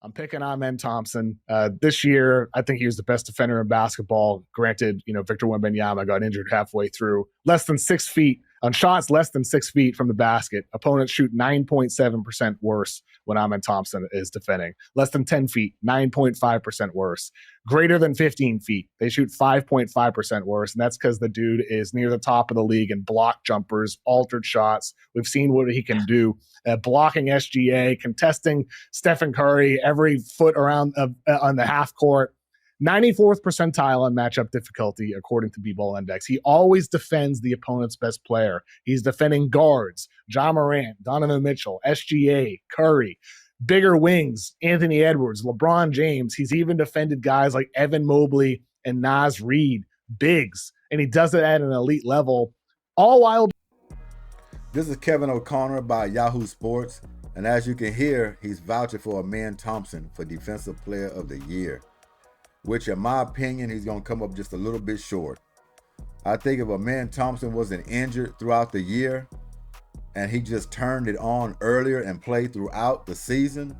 I'm picking Amen Thompson. This year, I think he was the best defender in basketball. Granted, Victor Wembanyama got injured halfway through. Less than 6 feet on shots, less than 6 feet from the basket. Opponents shoot 9.7% worse when Amen Thompson is defending. Less than 10 feet, 9.5% worse. Greater than 15 feet, they shoot 5.5% worse. And that's because the dude is near the top of the league in block jumpers, altered shots. We've seen what he can do. Blocking SGA, contesting Stephen Curry every foot around on the half court. 94th percentile on matchup difficulty, according to B-Ball Index. He always defends the opponent's best player. He's defending guards, Ja Morant, Donovan Mitchell, SGA, Curry, bigger wings, Anthony Edwards, LeBron James. He's even defended guys like Evan Mobley and Naz Reid, bigs, and he does it at an elite level, all while. This is Kevin O'Connor by Yahoo Sports, and as you can hear, he's vouching for Amen Thompson for Defensive Player of the Year, which in my opinion, he's going to come up just a little bit short. I think if Amen Thompson wasn't injured throughout the year and he just turned it on earlier and played throughout the season,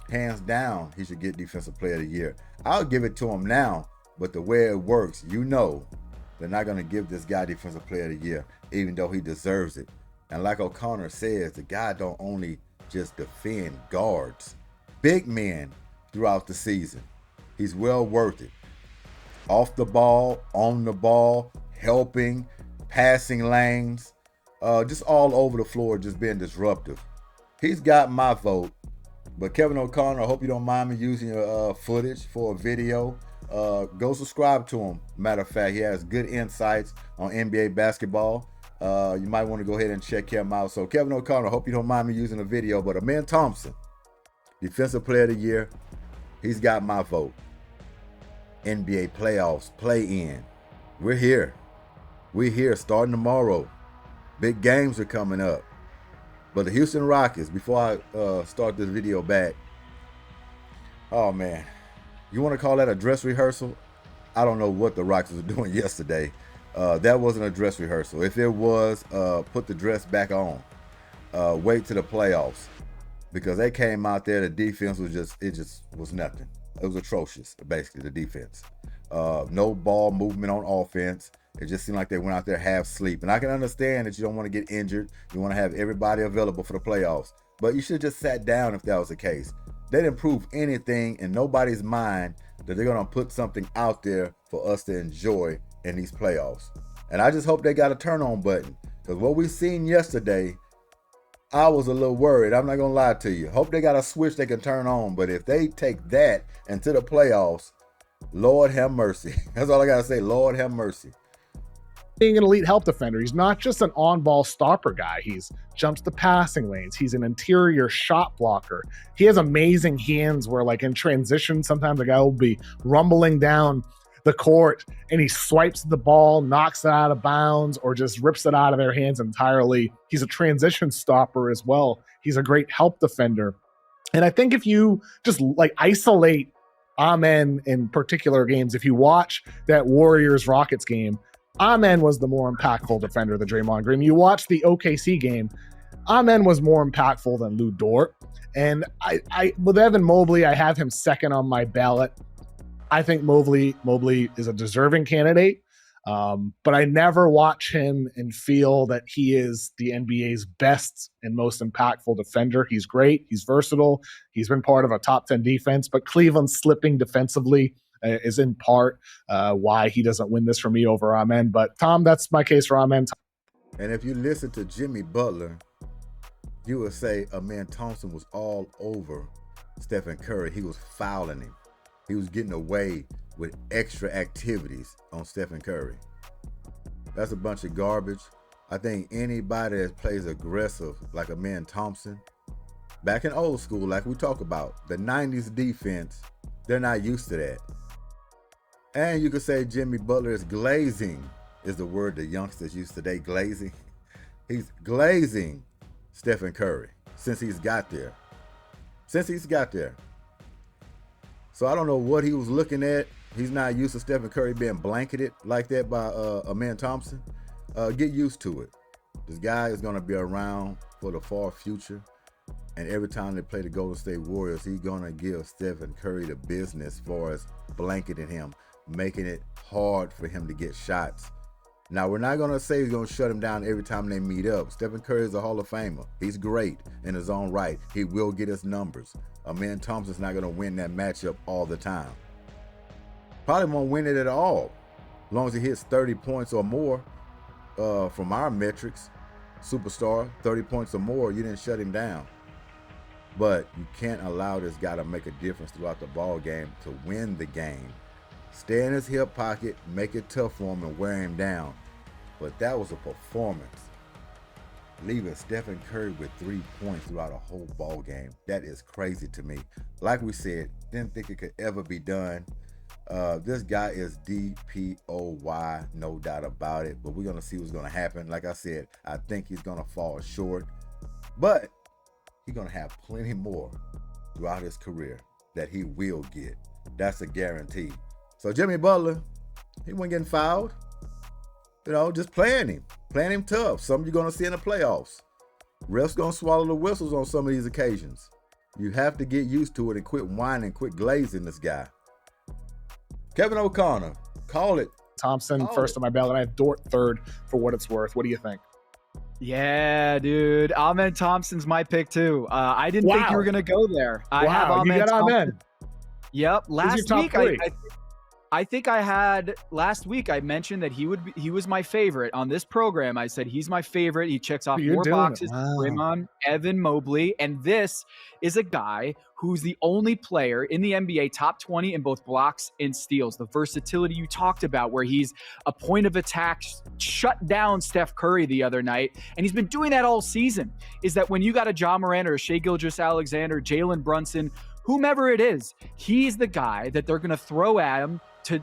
hands down, he should get Defensive Player of the Year. I'll give it to him now, but the way it works, they're not going to give this guy Defensive Player of the Year, even though he deserves it. And like O'Connor says, the guy don't only just defend guards, big men throughout the season. He's well worth it. Off the ball, on the ball, helping, passing lanes, just all over the floor, just being disruptive. He's got my vote. But Kevin O'Connor, I hope you don't mind me using your footage for a video. Go subscribe to him. Matter of fact, he has good insights on NBA basketball. You might want to go ahead and check him out. So Kevin O'Connor, I hope you don't mind me using a video, but Amen Thompson, Defensive Player of the Year, he's got my vote. NBA playoffs, play-in. We're here. We're here starting tomorrow. Big games are coming up. But the Houston Rockets, before I start this video back, oh man, you want to call that a dress rehearsal? I don't know what the Rockets were doing yesterday. That wasn't a dress rehearsal. If it was, put the dress back on. Wait to the playoffs, because they came out there. The defense was just was nothing. It was atrocious, basically, the defense. No ball movement on offense. It just seemed like they went out there half asleep. And I can understand that you don't want to get injured. You want to have everybody available for the playoffs. But you should have just sat down if that was the case. They didn't prove anything in nobody's mind that they're going to put something out there for us to enjoy in these playoffs. And I just hope they got a turn-on button, because what we seen yesterday, I was a little worried. I'm not going to lie to you. Hope they got a switch they can turn on. But if they take that into the playoffs, Lord have mercy. That's all I got to say. Lord have mercy. Being an elite help defender, he's not just an on-ball stopper guy. He's jumps the passing lanes. He's an interior shot blocker. He has amazing hands where, like, in transition, sometimes a guy will be rumbling down the court and he swipes the ball, knocks it out of bounds, or just rips it out of their hands entirely. He's a transition stopper as well. He's a great help defender. And I think if you just like isolate Amen in particular games, if you watch that Warriors-Rockets game, Amen was the more impactful defender than Draymond Green. You watch the OKC game, Amen was more impactful than Lou Dort. And I with Evan Mobley, I have him second on my ballot. I think Mobley is a deserving candidate, but I never watch him and feel that he is the NBA's best and most impactful defender. He's great. He's versatile. He's been part of a top 10 defense, but Cleveland slipping defensively is in part why he doesn't win this for me over Amen. But Tom, that's my case for Amen. And if you listen to Jimmy Butler, you would say Amen Thompson was all over Stephen Curry. He was fouling him. He was getting away with extra activities on Stephen Curry. That's a bunch of garbage. I think anybody that plays aggressive like Amen Thompson, back in old school, like we talk about, the 90s defense, they're not used to that. And you could say Jimmy Butler is glazing, is the word the youngsters use today, glazing. He's glazing Stephen Curry since he's got there. So I don't know what he was looking at. He's not used to Stephen Curry being blanketed like that by Amen Thompson. Get used to it. This guy is going to be around for the far future. And every time they play the Golden State Warriors, he's going to give Stephen Curry the business as far as blanketing him, making it hard for him to get shots. Now, we're not going to say he's going to shut him down every time they meet up. Stephen Curry is a Hall of Famer. He's great in his own right. He will get his numbers. Amen Thompson's not going to win that matchup all the time. Probably won't win it at all, as long as he hits 30 points or more from our metrics. Superstar, 30 points or more, you didn't shut him down. But you can't allow this guy to make a difference throughout the ball game to win the game. Stay in his hip pocket, make it tough for him, and wear him down. But that was a performance. Leaving Stephen Curry with 3 points throughout a whole ball game. That is crazy to me. Like we said, didn't think it could ever be done. This guy is DPOY, no doubt about it. But we're going to see what's going to happen. Like I said, I think he's going to fall short. But he's going to have plenty more throughout his career that he will get. That's a guarantee. So Jimmy Butler, he wasn't getting fouled. You know, just playing him tough. Something you're going to see in the playoffs. Refs going to swallow the whistles on some of these occasions. You have to get used to it and quit whining, quit glazing this guy. Kevin O'Connor, call it. Thompson first on my ballot. I have Dort third for what it's worth. What do you think? Yeah, dude. Amen Thompson's my pick too. I didn't think you were going to go there. I have Amen Thompson. Amen. Yep. Last week, I think last week I mentioned that he was my favorite on this program. I said he's my favorite. He checks off more boxes than Draymond, Evan Mobley. And this is a guy who's the only player in the NBA top 20 in both blocks and steals. The versatility you talked about, where he's a point of attack, shut down Steph Curry the other night. And he's been doing that all season. Is that when you got a Ja Morant or a Shai Gilgeous-Alexander, Jalen Brunson, whomever it is, he's the guy that they're going to throw at him to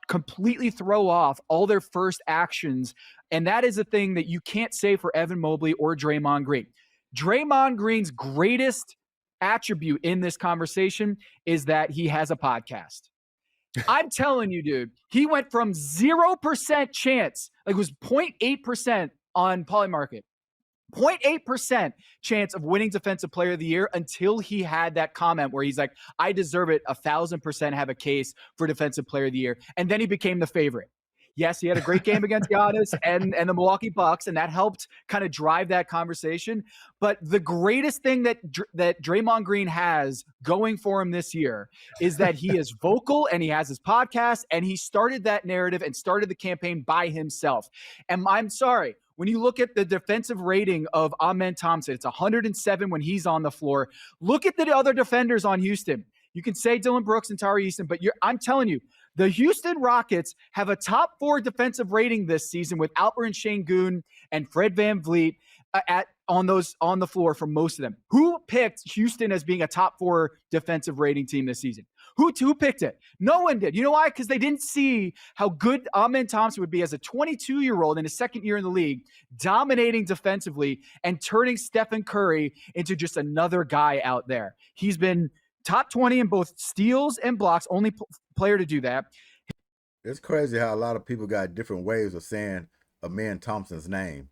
completely throw off all their first actions. And that is a thing that you can't say for Evan Mobley or Draymond Green. Draymond Green's greatest attribute in this conversation is that he has a podcast. I'm telling you, dude, he went from 0% chance, like it was 0.8% on Polymarket, 0.8% chance of winning Defensive Player of the Year until he had that comment where he's like, I deserve it 1,000% have a case for Defensive Player of the Year. And then he became the favorite. Yes, he had a great game against Giannis and the Milwaukee Bucks, and that helped kind of drive that conversation. But the greatest thing that Draymond Green has going for him this year is that he is vocal and he has his podcast, and he started that narrative and started the campaign by himself. And I'm sorry, when you look at the defensive rating of Amen Thompson, it's 107 when he's on the floor. Look at the other defenders on Houston. You can say Dylan Brooks and Tari Eason, but I'm telling you, the Houston Rockets have a top 4 defensive rating this season with Alperen Sengun and Fred VanVleet on the floor for most of them. Who picked Houston as being a top 4 defensive rating team this season? Who picked it? No one did. You know why? Because they didn't see how good Amen Thompson would be as a 22-year-old in his second year in the league, dominating defensively and turning Stephen Curry into just another guy out there. He's been top 20 in both steals and blocks, only player to do that. It's crazy how a lot of people got different ways of saying Amen Thompson's name.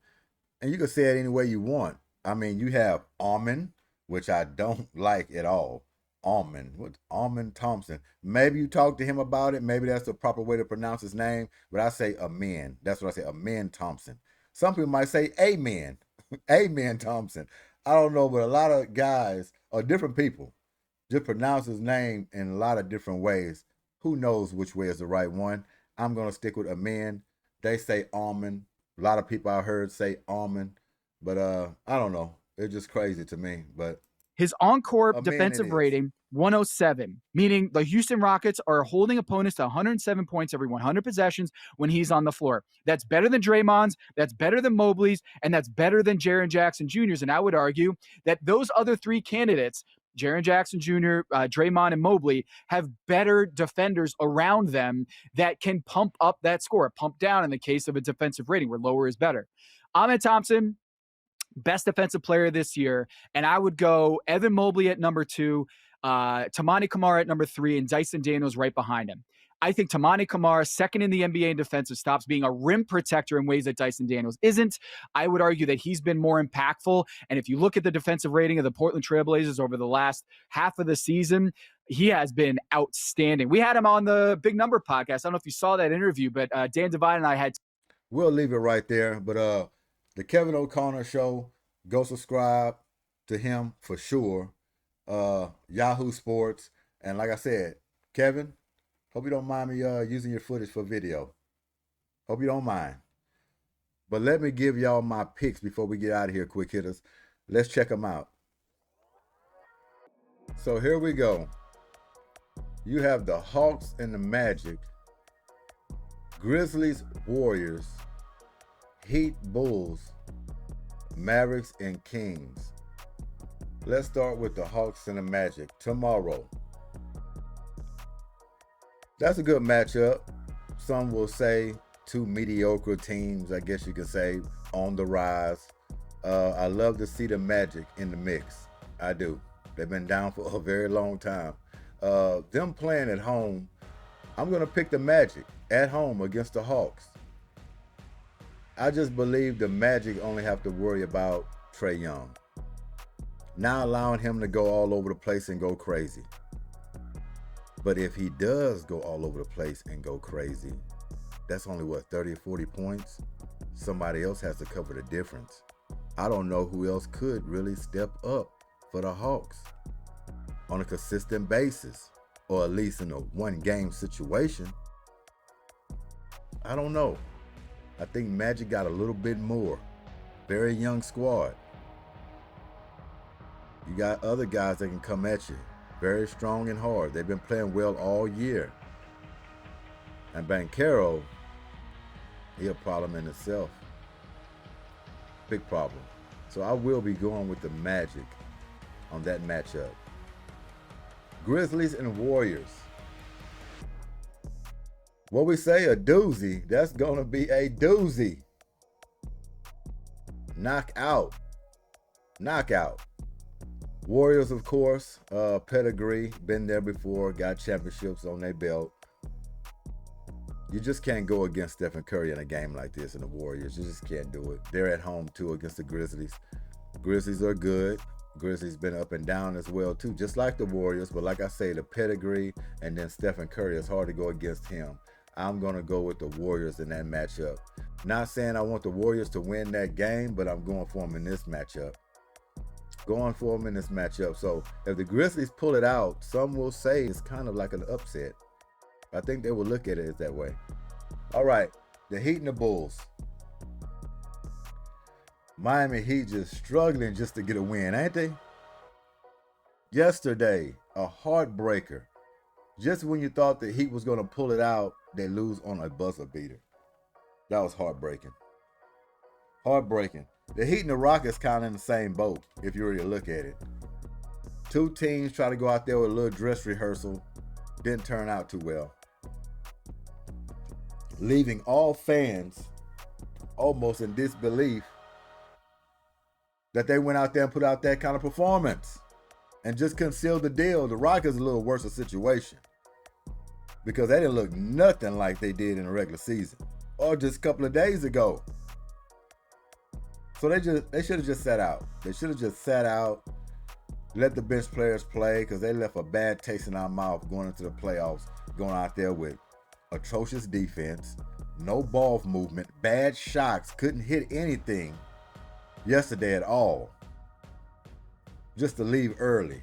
And you can say it any way you want. I mean, you have Amen, which I don't like at all. Amen Thompson. Maybe you talk to him about it. Maybe that's the proper way to pronounce his name. But I say Amen. That's what I say, Amen Thompson. Some people might say Amen. Amen Thompson. I don't know, but a lot of guys or different people just pronounce his name in a lot of different ways. Who knows which way is the right one? I'm going to stick with Amen. They say Amen. A lot of people I heard say Amen. But I don't know. It's just crazy to me. But his on-court defensive rating, 107, meaning the Houston Rockets are holding opponents to 107 points every 100 possessions when he's on the floor. That's better than Draymond's, that's better than Mobley's, and that's better than Jaren Jackson Jr.'s. And I would argue that those other 3 candidates, Jaren Jackson Jr., Draymond, and Mobley, have better defenders around them that can pump up that score, pump down in the case of a defensive rating where lower is better. Amen Thompson, best defensive player this year, and I would go Evan Mobley at number 2. Tamani Kamara at number 3, and Dyson Daniels right behind him. I think Tamani Kamara, second in the NBA in defensive stops, being a rim protector in ways that Dyson Daniels isn't. I would argue that he's been more impactful. And if you look at the defensive rating of the Portland Trailblazers over the last half of the season, he has been outstanding. We had him on the Big Number podcast. I don't know if you saw that interview, but Dan Devine and I had. We'll leave it right there. But the Kevin O'Connor Show, go subscribe to him for sure. Yahoo Sports. And like I said, Kevin, hope you don't mind me using your footage for video. Hope you don't mind. But let me give y'all my picks before we get out of here, quick hitters. Let's check them out. So here we go. You have the Hawks and the Magic, Grizzlies, Warriors, Heat, Bulls, Mavericks, and Kings. Let's start with the Hawks and the Magic tomorrow. That's a good matchup. Some will say two mediocre teams, I guess you could say, on the rise. I love to see the Magic in the mix. I do. They've been down for a very long time. Them playing at home, I'm going to pick the Magic at home against the Hawks. I just believe the Magic only have to worry about Trae Young. Not allowing him to go all over the place and go crazy. But if he does go all over the place and go crazy, that's only, 30 or 40 points? Somebody else has to cover the difference. I don't know who else could really step up for the Hawks on a consistent basis, or at least in a one-game situation. I don't know. I think Magic got a little bit more. Very young squad. You got other guys that can come at you. Very strong and hard. They've been playing well all year. And Banchero, he a problem in itself. Big problem. So I will be going with the Magic on that matchup. Grizzlies and Warriors. What we say, a doozy. That's going to be a doozy. Knockout. Warriors, of course, pedigree, been there before, got championships on their belt. You just can't go against Stephen Curry in a game like this in the Warriors. You just can't do it. They're at home, too, against the Grizzlies. Grizzlies are good. Grizzlies been up and down as well, too, just like the Warriors. But like I say, the pedigree and then Stephen Curry, it's hard to go against him. I'm going to go with the Warriors in that matchup. Not saying I want the Warriors to win that game, but I'm going for them in this matchup. So if the Grizzlies pull it out, some will say it's kind of like an upset. I think they will look at it as that way. All right, the Heat and the Bulls. Miami Heat just struggling just to get a win, ain't they? Yesterday, a heartbreaker. Just when you thought the Heat was going to pull it out, they lose on a buzzer beater. That was heartbreaking. The Heat and the Rockets kind of in the same boat, if you really look at it. Two teams try to go out there with a little dress rehearsal. Didn't turn out too well. Leaving all fans almost in disbelief that they went out there and put out that kind of performance and just concealed the deal. The Rockets a little worse a situation because they didn't look nothing like they did in the regular season or just a couple of days ago. So they should have just sat out. They should have just sat out, let the bench players play, because they left a bad taste in our mouth going into the playoffs, going out there with atrocious defense, no ball movement, bad shots, couldn't hit anything yesterday at all. Just to leave early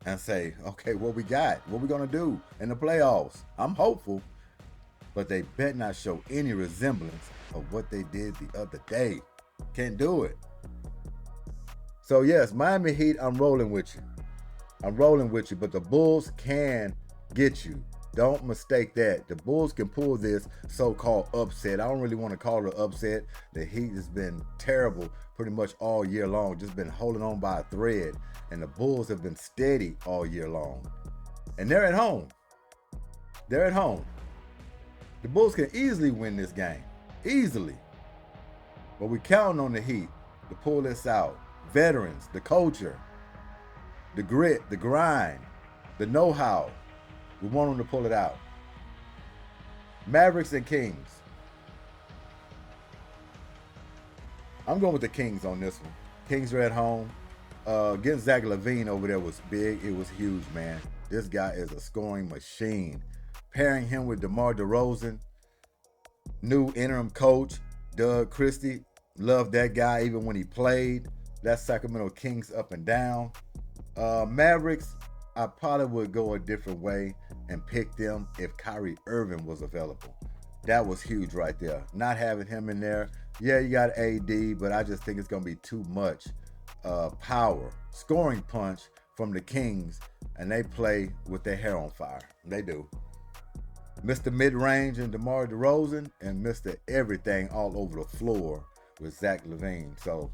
and say, okay, what we got? What we going to do in the playoffs? I'm hopeful, but they better not show any resemblance of what they did the other day. Can't do it. So yes, Miami Heat, I'm rolling with you, but the Bulls can get you. Don't mistake that. The Bulls can pull this so-called upset. I don't really want to call it an upset. The Heat has been terrible pretty much all year long, just been holding on by a thread, and the Bulls have been steady all year long. And they're at home. The Bulls can easily win this game. Easily. But we counting on the Heat to pull this out. Veterans, the culture, the grit, the grind. The know-how. We want them to pull it out. Mavericks and Kings. I'm going with the Kings on this one. Kings are at home. Getting Zach LaVine over there was big. It was huge, man. This guy is a scoring machine. Pairing him with DeMar DeRozan, new interim coach, Doug Christie. Loved that guy even when he played. That's Sacramento Kings up and down. Mavericks, I probably would go a different way and pick them if Kyrie Irving was available. That was huge right there. Not having him in there. Yeah, you got AD, but I just think it's going to be too much power, scoring punch from the Kings, and they play with their hair on fire. They do. Mr. Mid-Range and DeMar DeRozan, and Mr. Everything all over the floor with Zach LaVine. So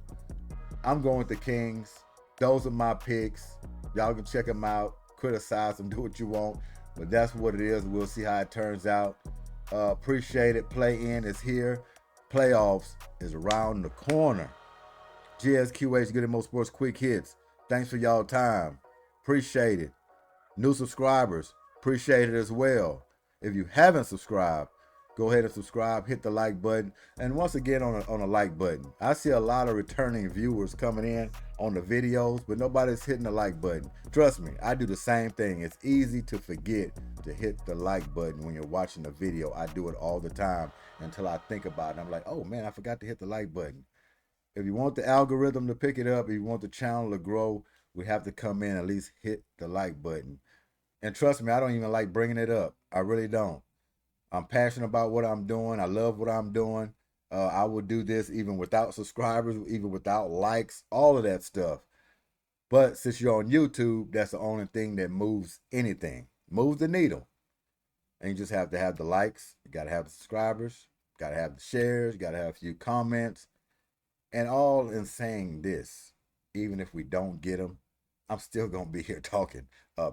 I'm going with the Kings. Those are my picks. Y'all can check them out, criticize them, do what you want, but that's what it is. We'll see how it turns out. Appreciate it. Play-in is here. Playoffs is around the corner. G.S.Q.H, Goodymo Sports Quick Hits. Thanks for y'all time. Appreciate it. New subscribers, appreciate it as well. If you haven't subscribed, go ahead and subscribe, hit the like button. And once again on a like button. I see a lot of returning viewers coming in on the videos, but nobody's hitting the like button. Trust me, I do the same thing. It's easy to forget to hit the like button when you're watching the video. I do it all the time until I think about it. I'm like, oh man, I forgot to hit the like button. If you want the algorithm to pick it up, if you want the channel to grow, we have to come in and at least hit the like button. And trust me, I don't even like bringing it up. I really don't. I'm passionate about what I'm doing. I love what I'm doing. I would do this even without subscribers, even without likes, all of that stuff. But since you're on YouTube, that's the only thing that moves anything, moves the needle. And you just have to have the likes. You got to have the subscribers. Got to have the shares. Got to have a few comments. And all in saying this, even if we don't get them, I'm still going to be here talking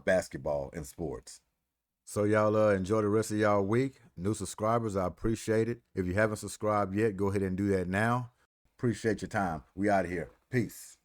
basketball and sports. So y'all enjoy the rest of y'all week. New subscribers, I appreciate it. If you haven't subscribed yet, go ahead and do that now. Appreciate your time. We out of here. Peace.